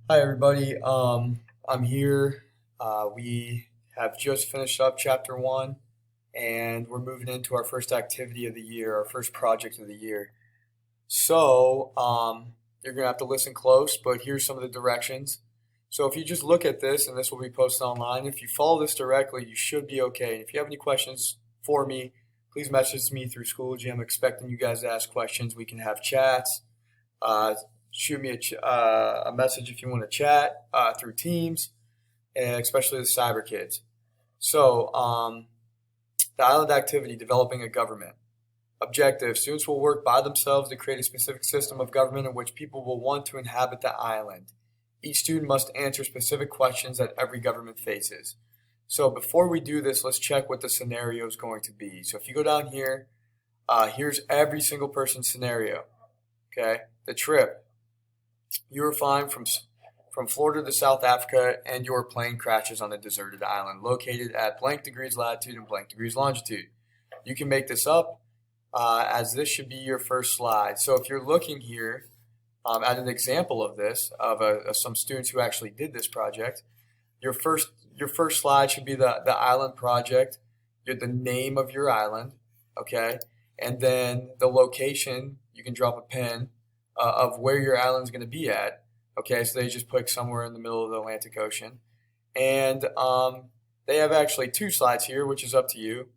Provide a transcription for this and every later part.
Hi everybody. I'm here. We have just finished up chapter one, and we're moving into our first activity of the year, our first project of the year. So you're gonna have to listen close, but here's some of the directions. So if you just look at this, and this will be posted online, if you follow this directly, you should be okay. And if you have any questions for me, please message me through Schoology. I'm expecting you guys to ask questions. We can have chats. Uh, Shoot me a message if you want to chat through Teams, and especially the cyber kids. So the island activity, developing a government. Objective: students will work by themselves to create a specific system of government in which people will want to inhabit the island. Each student must answer specific questions that every government faces. So before we do this, let's check what the scenario is going to be. So if you go down here, here's every single person's scenario. Okay, the trip. You are flying from Florida to South Africa, and your plane crashes on a deserted island located at blank degrees latitude and blank degrees longitude. You can make this up, as this should be your first slide. So if you're looking here at an example of this, of some students who actually did this project, your first slide should be the island project, the name of your island, okay, and then the location. You can drop a pin of where your island's going to be at. Okay, so they just put somewhere in the middle of the Atlantic Ocean, and they have actually two slides here, which is up to you.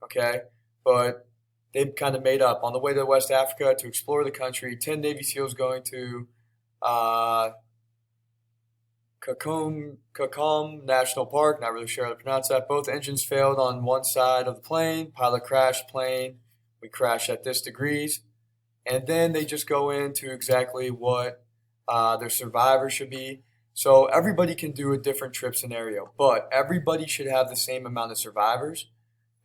Okay, but they've kind of made up on the way to West Africa to explore the country. 10 Navy SEALs going to uh, Kakum National Park. Not really sure how to pronounce that. Both engines failed on one side of the plane. Pilot crashed plane. We crashed at this degrees. And then they just go into exactly what their survivors should be. So everybody can do a different trip scenario, but everybody should have the same amount of survivors.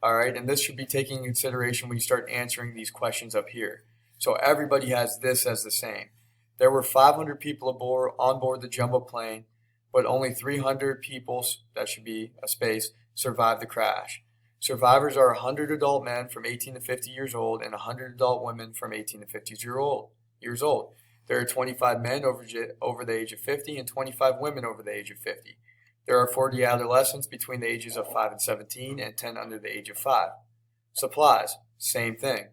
All right, and this should be taken in consideration when you start answering these questions up here. So everybody has this as the same. There were 500 people on board the jumbo plane, but only 300 people, that should be a space, survived the crash. Survivors are 100 adult men from 18 to 50 years old and 100 adult women from 18 to 50 years old. There are 25 men over the age of 50 and 25 women over the age of 50. There are 40 adolescents between the ages of 5 and 17 and 10 under the age of 5. Supplies, same thing.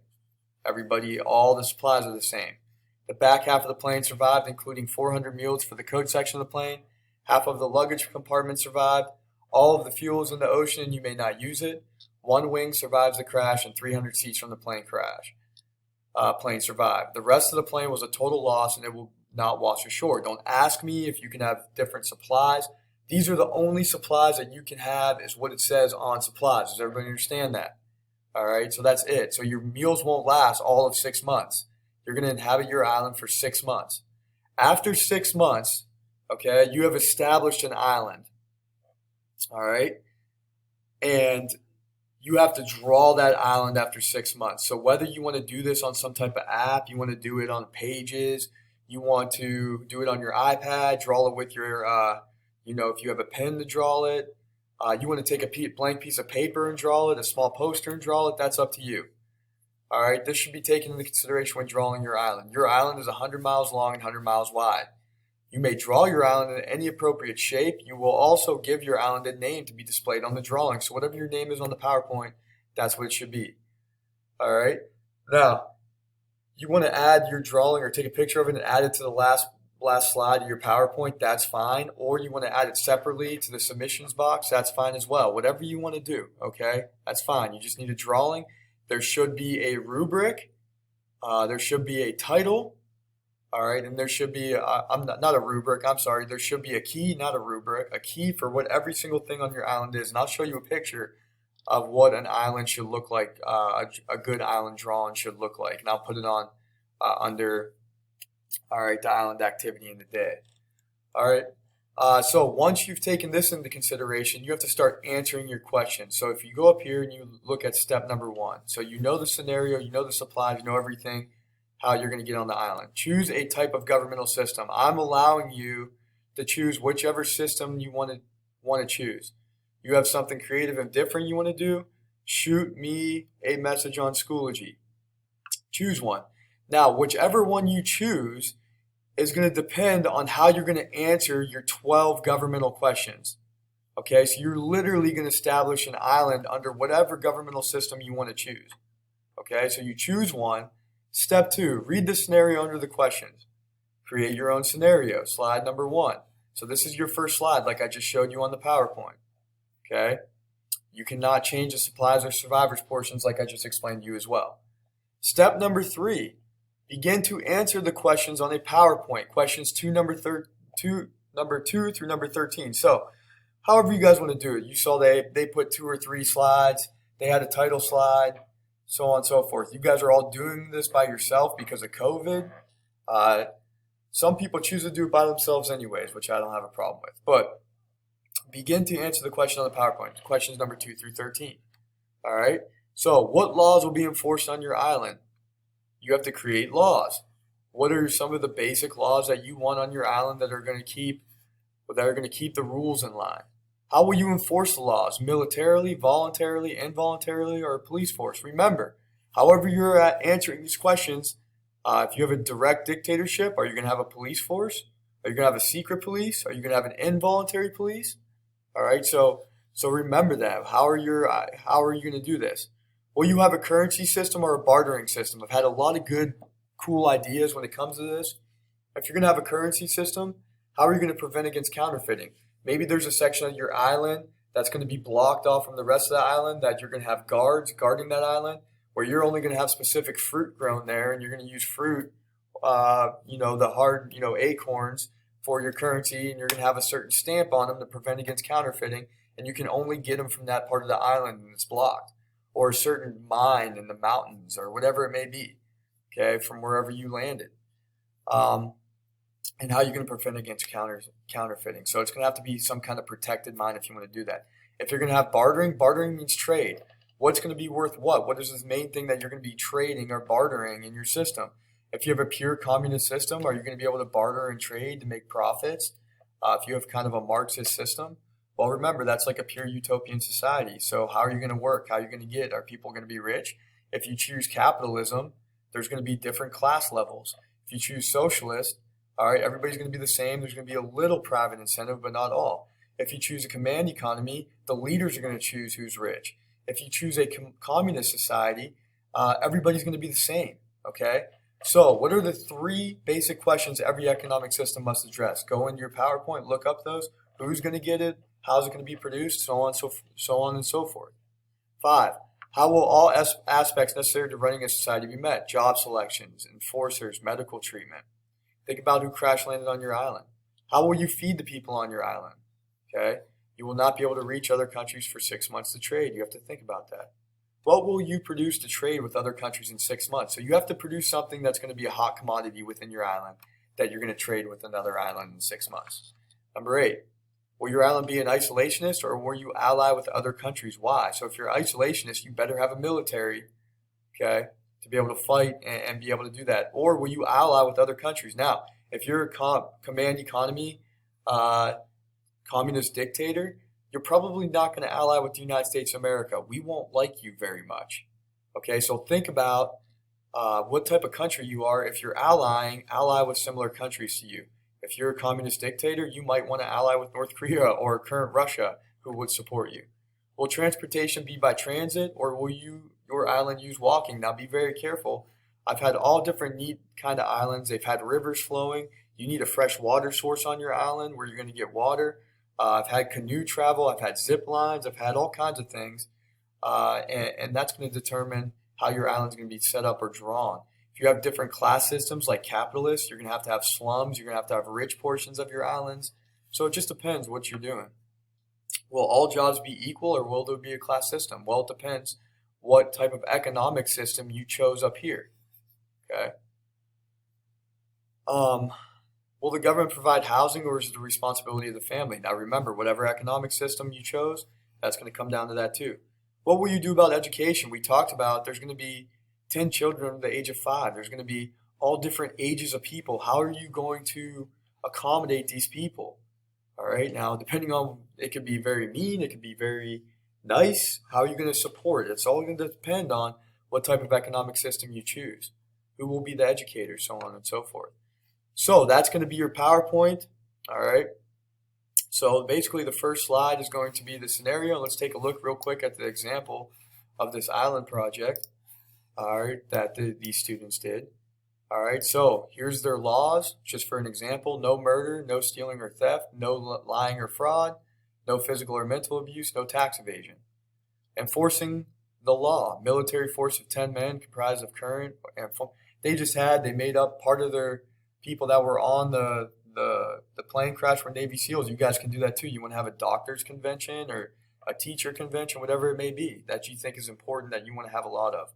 Everybody, all the supplies are the same. The back half of the plane survived, including 400 meals for the coach section of the plane. Half of the luggage compartment survived. All of the fuel is in the ocean and you may not use it. One wing survives the crash and 300 seats from the plane survived. The rest of the plane was a total loss and it will not wash ashore. Don't ask me if you can have different supplies. These are the only supplies that you can have, is what it says on supplies. Does everybody understand that? All right, so that's it. So your meals won't last all of 6 months. You're going to inhabit your island for 6 months. After 6 months, okay, you have established an island. All right, and you have to draw that island after 6 months. So whether you want to do this on some type of app, you want to do it on Pages, you want to do it on your iPad, draw it with your, if you have a pen to draw it, you want to take a blank piece of paper and draw it, a small poster and draw it, that's up to you. All right, this should be taken into consideration when drawing your island. Your island is 100 miles long and 100 miles wide. You may draw your island in any appropriate shape. You will also give your island a name to be displayed on the drawing. So whatever your name is on the PowerPoint, that's what it should be. All right. Now, you want to add your drawing or take a picture of it and add it to the last slide of your PowerPoint, that's fine. Or you want to add it separately to the submissions box, that's fine as well. Whatever you want to do, okay? That's fine. You just need a drawing. There should be a rubric. There should be a title. All right, and there should be I'm not a rubric. I'm sorry. There should be a key, not a rubric, a key for what every single thing on your island is. And I'll show you a picture of what an island should look like. A good island drawing should look like, and I'll put it on under. All right, the island activity in the day. All right. So once you've taken this into consideration, you have to start answering your questions. So if you go up here and you look at step number one, so you know the scenario, you know the supplies, you know everything, how you're going to get on the island. Choose a type of governmental system. I'm allowing you to choose whichever system you want to choose. You have something creative and different you want to do, shoot me a message on Schoology. Choose one. Now, whichever one you choose, is going to depend on how you're going to answer your 12 governmental questions. Okay, so you're literally going to establish an island under whatever governmental system you want to choose. Okay, so you choose one. Step 2, read the scenario under the questions. Create your own scenario, slide number 1. So this is your first slide like I just showed you on the PowerPoint. Okay, you cannot change the supplies or survivors portions like I just explained to you as well. Step number 3, begin to answer the questions on a PowerPoint, questions number 2 through number 13. So however you guys want to do it. You saw they put 2 or 3 slides. They had a title slide, so on and so forth. You guys are all doing this by yourself because of COVID. Some people choose to do it by themselves anyways, which I don't have a problem with. But begin to answer the question on the PowerPoint, questions number 2 through 13. All right? So what laws will be enforced on your island? You have to create laws. What are some of the basic laws that you want on your island that are going to keep the rules in line? How will you enforce the laws? Militarily, voluntarily, involuntarily, or a police force? Remember, however you're answering these questions, if you have a direct dictatorship, are you going to have a police force? Are you going to have a secret police? Are you going to have an involuntary police? All right, so remember that. How are you going to do this? Will you have a currency system or a bartering system? I've had a lot of good, cool ideas when it comes to this. If you're going to have a currency system, how are you going to prevent against counterfeiting? Maybe there's a section of your island that's going to be blocked off from the rest of the island, that you're going to have guards guarding that island, where you're only going to have specific fruit grown there, and you're going to use fruit, the hard, acorns for your currency, and you're going to have a certain stamp on them to prevent against counterfeiting, and you can only get them from that part of the island and it's blocked, or a certain mine in the mountains, or whatever it may be, okay, from wherever you landed. And how you're going to prevent against counterfeiting. So it's going to have to be some kind of protected mine if you want to do that. If you're going to have bartering, bartering means trade. What's going to be worth what? What is the main thing that you're going to be trading or bartering in your system? If you have a pure communist system, are you going to be able to barter and trade to make profits? If you have kind of a Marxist system, well, remember, that's like a pure utopian society. So how are you going to work? How are you going to get? Are people going to be rich? If you choose capitalism, there's going to be different class levels. If you choose socialist, all right, everybody's going to be the same. There's going to be a little private incentive, but not all. If you choose a command economy, the leaders are going to choose who's rich. If you choose a communist society, everybody's going to be the same, okay? So what are the 3 basic questions every economic system must address? Go into your PowerPoint, look up those. Who's going to get it? How's it going to be produced? So on and so forth. 5, how will all aspects necessary to running a society be met? Job selections, enforcers, medical treatment. Think about who crash landed on your island. How will you feed the people on your island? Okay? You will not be able to reach other countries for 6 months to trade. You have to think about that. What will you produce to trade with other countries in 6 months? So you have to produce something that's going to be a hot commodity within your island that you're going to trade with another island in 6 months. Number 8, will your island be an isolationist, or will you ally with other countries? Why? So if you're isolationist, you better have a military, okay, to be able to fight and be able to do that. Or will you ally with other countries? Now, if you're a command economy, communist dictator, you're probably not going to ally with the United States of America. We won't like you very much. Okay, so think about what type of country you are. If you're ally with similar countries to you. If you're a communist dictator, you might want to ally with North Korea or current Russia, who would support you. Will transportation be by transit, or will your island use walking? Now be very careful. I've had all different neat kind of islands. They've had rivers flowing. You need a fresh water source on your island where you're going to get water. I've had canoe travel. I've had zip lines. I've had all kinds of things. And that's going to determine how your island's going to be set up or drawn. If you have different class systems like capitalists, you're going to have slums. You're going to have rich portions of your islands. So it just depends what you're doing. Will all jobs be equal, or will there be a class system? Well, it depends what type of economic system you chose up here. Okay. Will the government provide housing, or is it the responsibility of the family? Now remember, whatever economic system you chose, that's going to come down to that too. What will you do about education? We talked about there's going to be 10 children under the age of 5. There's going to be all different ages of people. How are you going to accommodate these people? All right. Now, depending on, it could be very mean, it could be very nice. How are you going to support it? It's all going to depend on what type of economic system you choose. Who will be the educator, so on and so forth. So that's going to be your PowerPoint. All right. So basically the first slide is going to be the scenario. Let's take a look real quick at the example of this island project, all right, that these students did. All right, so here's their laws, just for an example. No murder, no stealing or theft, no lying or fraud, no physical or mental abuse, no tax evasion. Enforcing the law, military force of 10 men comprised of current and they made up part of their people that were on the plane crash were Navy SEALs. You guys can do that too. You want to have a doctor's convention or a teacher convention, whatever it may be that you think is important that you want to have a lot of.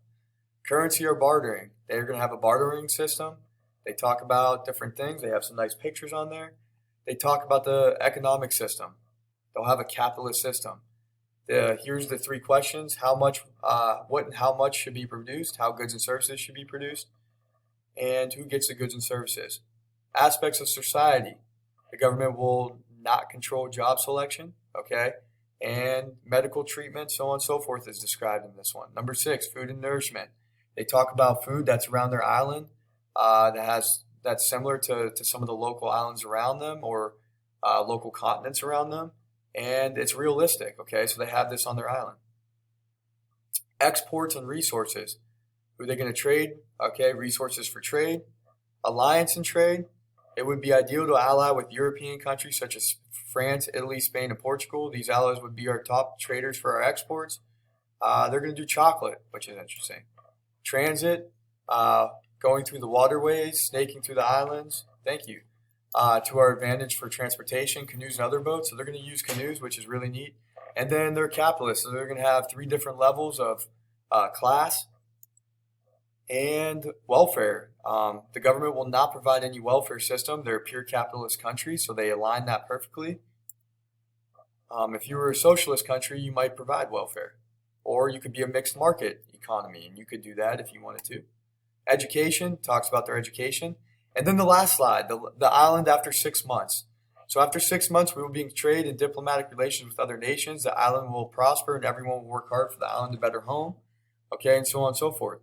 Currency or bartering. They're going to have a bartering system. They talk about different things. They have some nice pictures on there. They talk about the economic system. They'll have a capitalist system. Here's the 3 questions. How much, what and how much should be produced? How goods and services should be produced? And who gets the goods and services? Aspects of society. The government will not control job selection, okay? And medical treatment, so on and so forth, is described in this one. Number 6, food and nourishment. They talk about food that's around their island that's similar to some of the local islands around them or local continents around them, and it's realistic, okay? So they have this on their island. Exports and resources. Who are they going to trade? Okay, resources for trade. Alliance and trade. It would be ideal to ally with European countries such as France, Italy, Spain, and Portugal. These allies would be our top traders for our exports. They're going to do chocolate, which is interesting. Transit, going through the waterways, snaking through the islands. Thank you. To our advantage for transportation, canoes and other boats. So they're going to use canoes, which is really neat. And then they're capitalists. So they're going to have 3 different levels of class and welfare. The government will not provide any welfare system. They're a pure capitalist country, so they align that perfectly. If you were a socialist country, you might provide welfare. Or you could be a mixed market economy, and you could do that if you wanted to. Education, talks about their education. And then the last slide, the island after 6 months. So after 6 months, we will be in trade and diplomatic relations with other nations. The island will prosper, and everyone will work hard for the island a better home. Okay, and so on and so forth.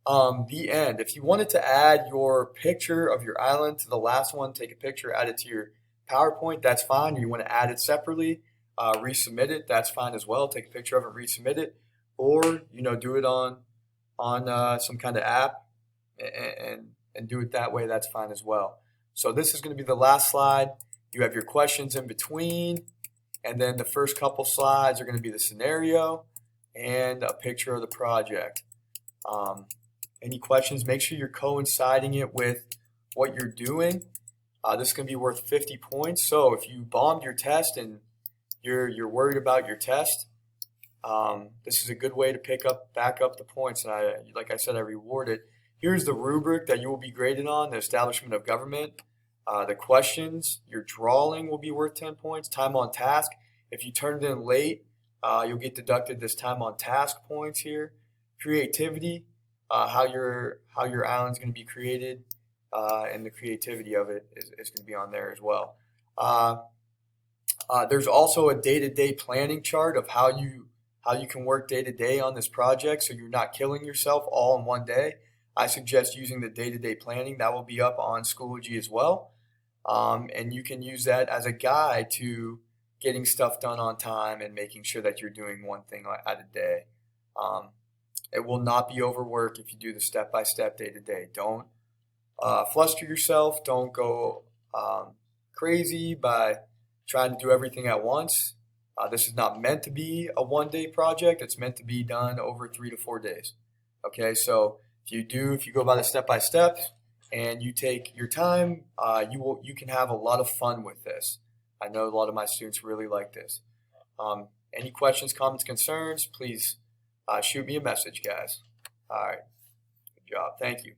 The end. If you wanted to add your picture of your island to the last one, take a picture, add it to your PowerPoint, that's fine. You want to add it separately, resubmit it, that's fine as well. Take a picture of it, resubmit it, or do it on some kind of app and do it that way. That's fine as well. So this is going to be the last slide. You have your questions in between, and then the first couple slides are going to be the scenario and a picture of the project. Any questions? Make sure you're coinciding it with what you're doing. This is going to be worth 50 points. So if you bombed your test and you're worried about your test, this is a good way to back up the points. And like I said, I reward it. Here's the rubric that you will be graded on: the establishment of government. The questions, your drawing will be worth 10 points. Time on task. If you turned in late, you'll get deducted this time on task points here. Creativity. How your island's going to be created, and the creativity of it is going to be on there as well. There's also a day-to-day planning chart of how you can work day-to-day on this project, so you're not killing yourself all in one day. I suggest using the day-to-day planning. That will be up on Schoology as well, and you can use that as a guide to getting stuff done on time and making sure that you're doing one thing at a day. It will not be overwork if you do the step-by-step, day-to-day. Don't fluster yourself. Don't go crazy by trying to do everything at once. This is not meant to be a one-day project. It's meant to be done over 3 to 4 days. Okay, so if you go by the step-by-steps and you take your time, you can have a lot of fun with this. I know a lot of my students really like this. Any questions, comments, concerns, please shoot me a message, guys. All right. Good job. Thank you.